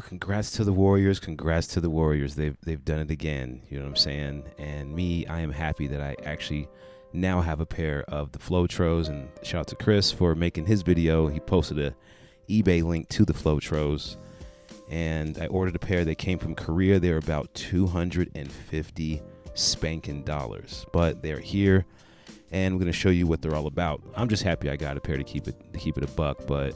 Congrats to the Warriors. Congrats to the Warriors. They've done it again. You know what I'm saying? And me, I am happy that I actually now have a pair of the Flowtros. And shout out to Chris for making his video. He posted a eBay link to the Flowtros, and I ordered a pair. They came from Korea. They're about $250 spanking dollars, but they're here, and we're gonna show you what they're all about. I'm just happy I got a pair to keep it a buck. But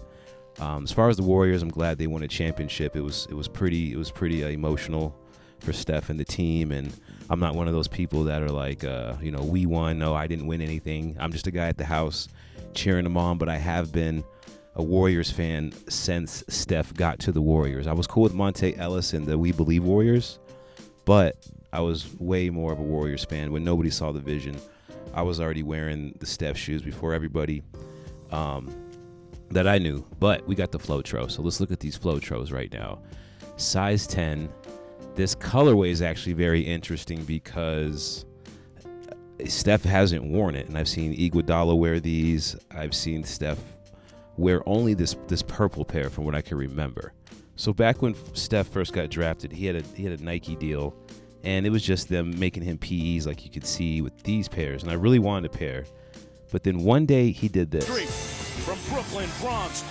as far as the Warriors, I'm glad they won a championship. It was pretty emotional for Steph and the team. And I'm not one of those people that are like, we won. No, I didn't win anything. I'm just a guy at the house cheering them on. But I have been a Warriors fan since Steph got to the Warriors. I was cool with Monte Ellis and the We Believe Warriors, but I was way more of a Warriors fan when nobody saw the vision. I was already wearing the Steph shoes before everybody that I knew. But we got the Flowtro, so let's look at these Flowtros right now. Size 10. This colorway is actually very interesting because Steph hasn't worn it, and I've seen Iguodala wear these. I've seen Steph wear only this purple pair from what I can remember. So back when Steph first got drafted, he had a Nike deal, and it was just them making him PEs like you could see with these pairs, and I really wanted a pair. But then one day he did this. From Brooklyn, Bronx.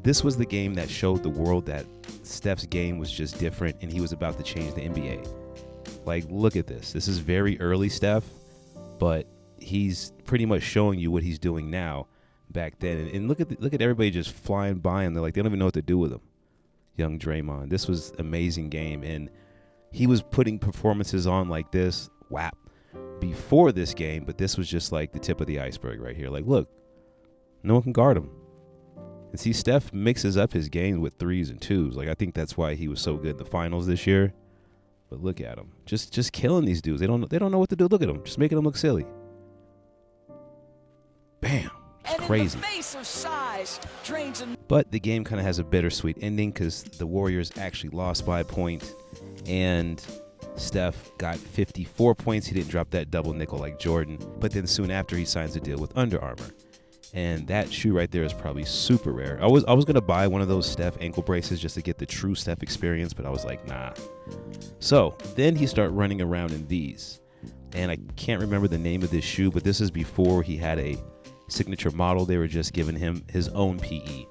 This was the game that showed the world that Steph's game was just different, and he was about to change the NBA. Like, look at this. This is very early Steph, but he's pretty much showing you what he's doing now back then. And look at everybody just flying by him. They're like, they don't even know what to do with him. Young Draymond. This was an amazing game, and he was putting performances on like this, whap, before this game, but this was just like the tip of the iceberg right here. Like, look, no one can guard him. And see, Steph mixes up his game with threes and twos. Like, I think that's why he was so good in the finals this year. But look at him, just killing these dudes. They don't know what to do. Look at them, just making them look silly. Bam. It's crazy. In the face of size, drains and but the game kind of has a bittersweet ending because the Warriors actually lost by a point, and Steph got 54 points. He didn't drop that double nickel like Jordan, but then soon after he signs a deal with Under Armour. And that shoe right there is probably super rare. I was gonna buy one of those Steph ankle braces just to get the true Steph experience, but I was like, nah. So then he started running around in these, and I can't remember the name of this shoe, but this is before he had a signature model. They were just giving him his own PE,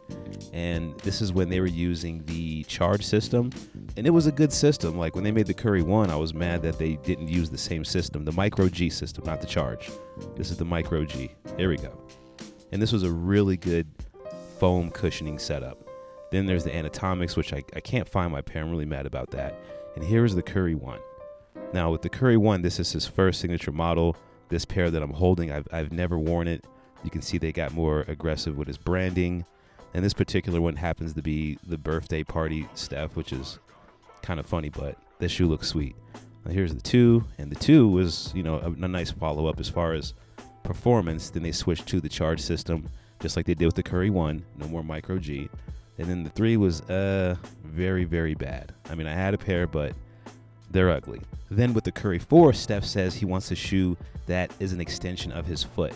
and this is when they were using the charge system, and it was a good system. Like when they made the Curry one, I was mad that they didn't use the same system, the micro G system, not the charge. This is the micro G. There we go. And this was a really good foam cushioning setup. Then there's the Anatomics, which I can't find my pair. I'm really mad about that. And here's the Curry one. Now with the Curry one, this is his first signature model. This pair that I'm holding, I've never worn it. You can see they got more aggressive with his branding. And this particular one happens to be the birthday party Steph, which is kind of funny, but this shoe looks sweet. Now here's the 2, and the 2 was, a nice follow-up as far as performance. Then they switched to the charge system, just like they did with the Curry 1, no more micro G. And then the 3 was very, very bad. I mean, I had a pair, but they're ugly. Then with the Curry 4, Steph says he wants a shoe that is an extension of his foot.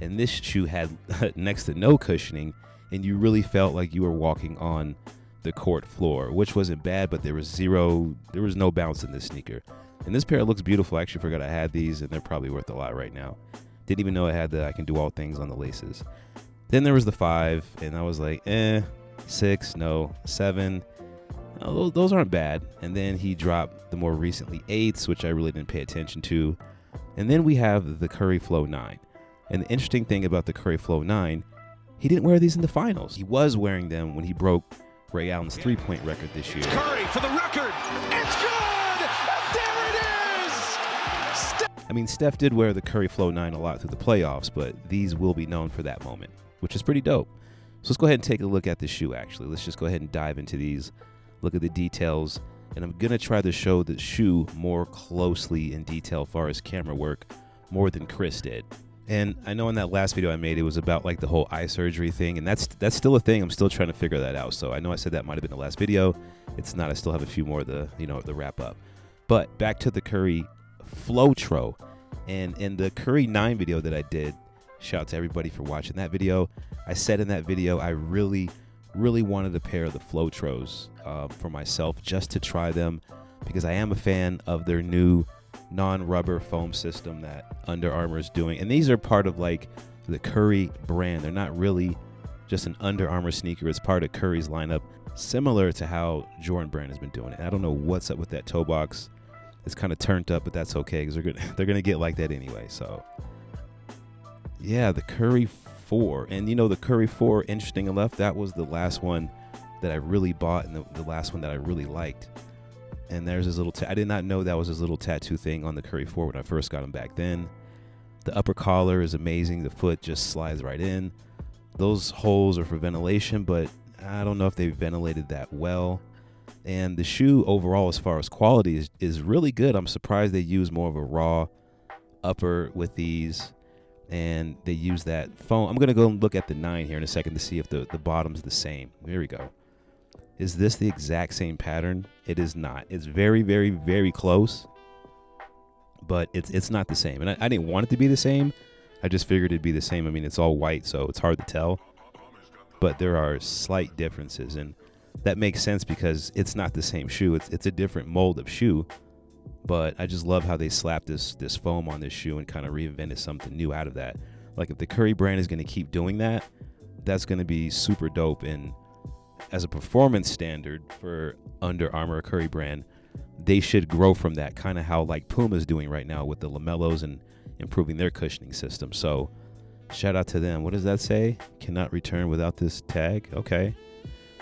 And this shoe had next to no cushioning, and you really felt like you were walking on the court floor, which wasn't bad, but there was no bounce in this sneaker. And this pair looks beautiful. I actually forgot I had these, and they're probably worth a lot right now. Didn't even know I had the I can do all things on the laces. Then there was the 5, and I was like, 6, no, 7. No, those aren't bad. And then he dropped the more recently 8s, which I really didn't pay attention to. And then we have the Curry Flow 9. And the interesting thing about the Curry Flow 9, he didn't wear these in the finals. He was wearing them when he broke Ray Allen's three-point record this year. Curry for the record. It's good. There it is. I mean, Steph did wear the Curry Flow 9 a lot through the playoffs, but these will be known for that moment, which is pretty dope. So let's go ahead and take a look at the shoe, actually. Let's just go ahead and dive into these, look at the details, and I'm going to try to show the shoe more closely in detail as far as camera work, more than Chris did. And I know in that last video I made, it was about like the whole eye surgery thing, and that's still a thing. I'm still trying to figure that out. So I know I said that might have been the last video. It's not. I still have a few more to, the wrap up. But back to the Curry Flowtro. And in the Curry 9 video that I did, shout out to everybody for watching that video. I said in that video I really Really wanted a pair of the Flowtros for myself just to try them because I am a fan of their new non-rubber foam system that Under Armour is doing. And these are part of like the Curry brand. They're not really just an Under Armour sneaker. It's part of Curry's lineup, similar to how Jordan Brand has been doing it. I don't know what's up with that toe box. It's kind of turned up, but that's okay because they're gonna get like that anyway. So yeah, the Curry 4. And you know, the Curry 4, interesting enough, that was the last one that I really bought and the last one that I really liked. And there's his little I did not know that was his little tattoo thing on the Curry 4 when I first got him back then. The upper collar is amazing. The foot just slides right in. Those holes are for ventilation, but I don't know if they've ventilated that well. And the shoe overall, as far as quality, is really good. I'm surprised they use more of a raw upper with these, and they use that foam. I'm going to go and look at the 9 here in a second to see if the bottom's the same. There we go. Is this the exact same pattern? It is not. It's very, very, very close, but it's not the same. And I didn't want it to be the same. I just figured it'd be the same. I mean, it's all white, so it's hard to tell. But there are slight differences, and that makes sense because it's not the same shoe. It's a different mold of shoe, but I just love how they slapped this foam on this shoe and kind of reinvented something new out of that. Like if the Curry brand is going to keep doing that, that's going to be super dope. And as a performance standard for Under Armour Curry brand, they should grow from that, kind of how like Puma's doing right now with the lamellos and improving their cushioning system. So shout out to them. What does that say? Cannot return without this tag. Okay.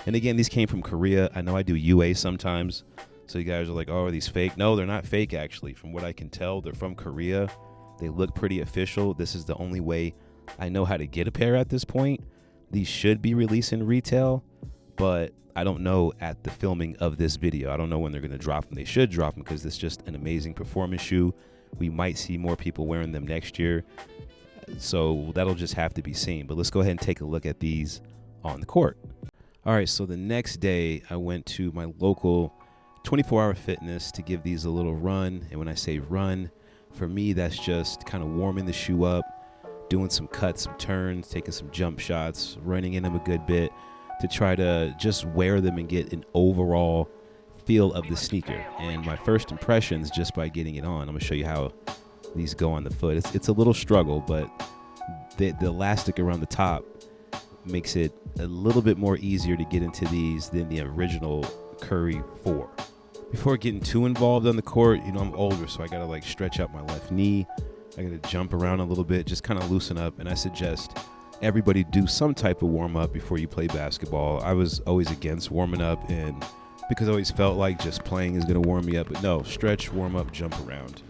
And again, these came from Korea. I know I do UA sometimes, so you guys are like, oh, are these fake? No, they're not fake, actually. From what I can tell, they're from Korea. They look pretty official. This is the only way I know how to get a pair at this point. These should be released in retail, but I don't know at the filming of this video. I don't know when they're going to drop them. They should drop them because it's just an amazing performance shoe. We might see more people wearing them next year, so that'll just have to be seen. But let's go ahead and take a look at these on the court. All right, so the next day I went to my local 24-hour fitness to give these a little run. And when I say run, for me, that's just kind of warming the shoe up, doing some cuts, some turns, taking some jump shots, running in them a good bit to try to just wear them and get an overall feel of the sneaker. And my first impressions, just by getting it on, I'm going to show you how these go on the foot. It's a little struggle, but the elastic around the top makes it a little bit more easier to get into these than the original Curry 4. Before getting too involved on the court, you know, I'm older, so I gotta like stretch out my left knee. I gotta jump around a little bit, just kind of loosen up. And I suggest everybody do some type of warm up before you play basketball. I was always against warming up, and because I always felt like just playing is gonna warm me up. But no, stretch, warm up, jump around.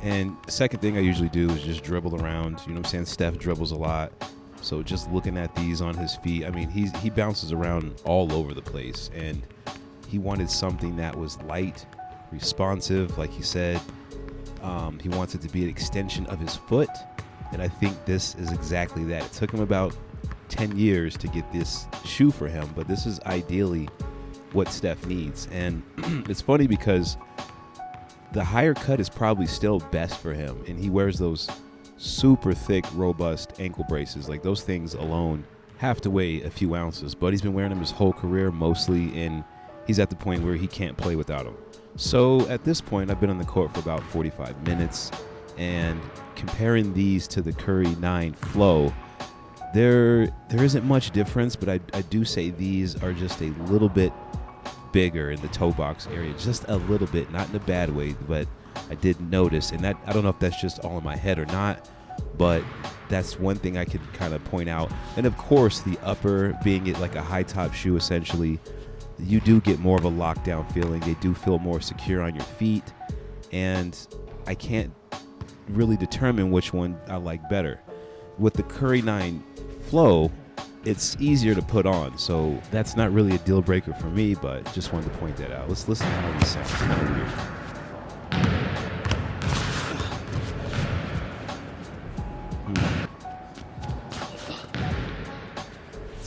And the second thing I usually do is just dribble around. You know what I'm saying? Steph dribbles a lot. So just looking at these on his feet, I mean, he bounces around all over the place, and he wanted something that was light, responsive, like he said. He wants it to be an extension of his foot, and I think this is exactly that. It took him about 10 years to get this shoe for him, but this is ideally what Steph needs. And it's funny because the higher cut is probably still best for him, and he wears those super thick, robust ankle braces. Like those things alone have to weigh a few ounces, but he's been wearing them his whole career mostly, and he's at the point where he can't play without them. So at this point, I've been on the court for about 45 minutes, and comparing these to the Curry 9 Flow, there isn't much difference, but I do say these are just a little bit bigger in the toe box area, just a little bit, not in a bad way, but I did notice, and that I don't know if that's just all in my head or not, but that's one thing I could kind of point out. And of course, the upper being it like a high top shoe, essentially, you do get more of a lockdown feeling. They do feel more secure on your feet, and I can't really determine which one I like better. With the Curry 9 Flow, it's easier to put on, so that's not really a deal breaker for me, but just wanted to point that out. Let's listen to how these sound. It's kind of weird.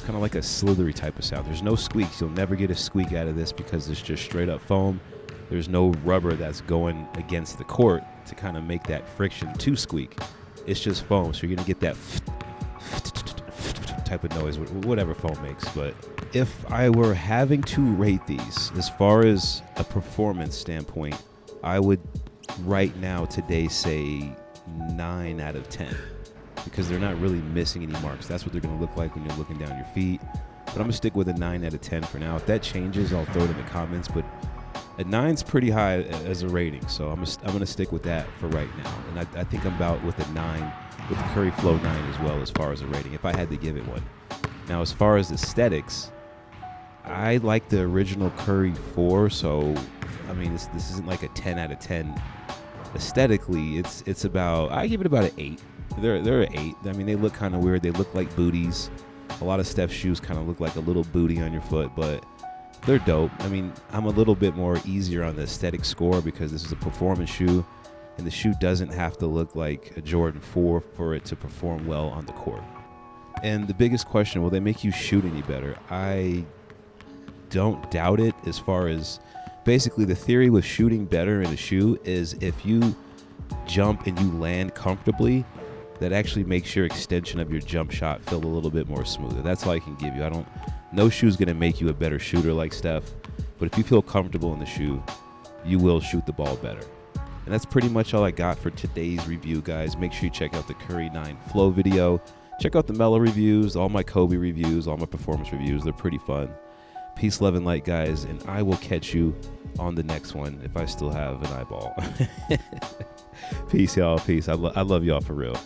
Kind of like a slithery type of sound. There's no squeaks. You'll never get a squeak out of this because it's just straight up foam. There's no rubber that's going against the court to kind of make that friction to squeak. It's just foam, so you're gonna get that type of noise, whatever foam makes. But If I were having to rate these as far as a performance standpoint, I would right now today say 9 out of 10 because they're not really missing any marks. That's what they're going to look like when you're looking down your feet. But I'm going to stick with a 9 out of 10 for now. If that changes, I'll throw it in the comments. But a 9's pretty high as a rating, so I'm going to stick with that for right now. And I think I'm about with a 9, with the Curry Flow 9 as well as far as a rating, if I had to give it one. Now, as far as aesthetics, I like the original Curry 4, so, I mean, this isn't like a 10 out of 10. Aesthetically, it's about, I give it about an 8. They're an 8. I mean, they look kind of weird. They look like booties. A lot of Steph's shoes kind of look like a little booty on your foot, but they're dope. I mean, I'm a little bit more easier on the aesthetic score because this is a performance shoe, and the shoe doesn't have to look like a Jordan 4 for it to perform well on the court. And the biggest question, will they make you shoot any better? I don't doubt it. As far as basically the theory with shooting better in a shoe is if you jump and you land comfortably, that actually makes your extension of your jump shot feel a little bit more smoother. That's all I can give you. No shoe's going to make you a better shooter like Steph, but if you feel comfortable in the shoe, you will shoot the ball better. And that's pretty much all I got for today's review, guys. Make sure you check out the Curry 9 Flow video. Check out the Melo reviews, all my Kobe reviews, all my performance reviews. They're pretty fun. Peace, love, and light, guys, and I will catch you on the next one if I still have an eyeball. Peace, y'all. Peace. I love y'all for real.